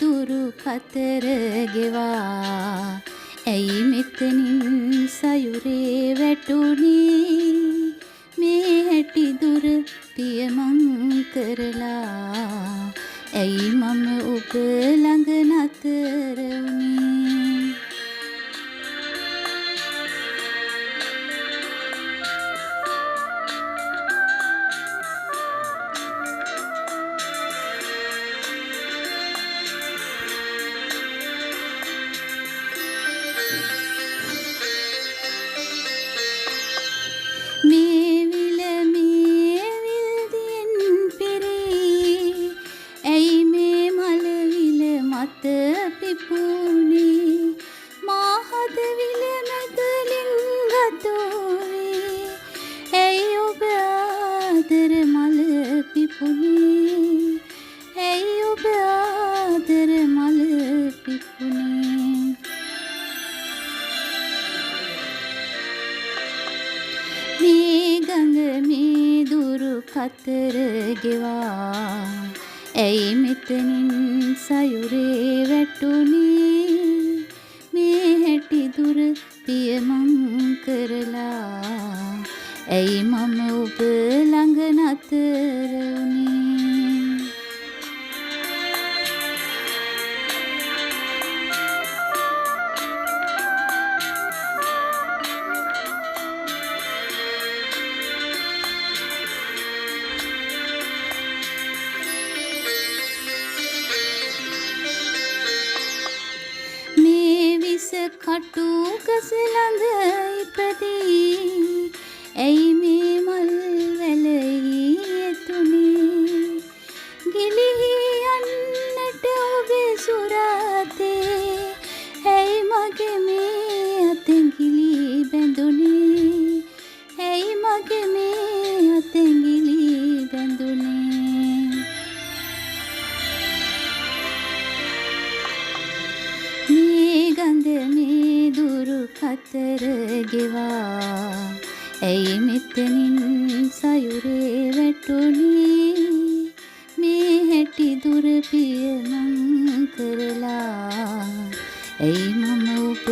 දුරු කතර ගෙවා ඇයි මෙතනින් සයුරේ වැටුනේ මේ හැටි දුර පියමං කරලා ඇයි මම ඔබ ළඟ නතර වුනේ මේ විල මේ විල්දියෙන් පිරී ඇයි මේ මල විල මත පිපුනේ මා හද විල මැදලින් ගතෝවේ ඇයි ඔබ ආදර මල පිපුනේ ඇයි ඔබ ආදර මල පිපුනේ මේ ගඟ මේ දුරු කතර ගෙවා ඇයි මෙතනින් සයුරේ වැටුනේ මේ හැටි දුර පියමං කරලා ඇයි මම ඔබ ළඟ නතර වුනේ කටු ගස ළඟ ඉපදී ඇයි මේ මල් වැලෙහි එතුනේ ගිලිහි යන්නට ඔබේ සුරාතේ ඇයි මගේ මේ අතෙන් ගිලි බැඳුනේ ඇයි මගේ මේ අතෙන් ගිලි බැඳුනේ මේ ගඟ මේ දුරු කතර ගෙවා ඇයි මෙතනින් සයුරේ වැටුනේ මේ හැටි දුර පියමං කරලා ඇයි මම ඔබ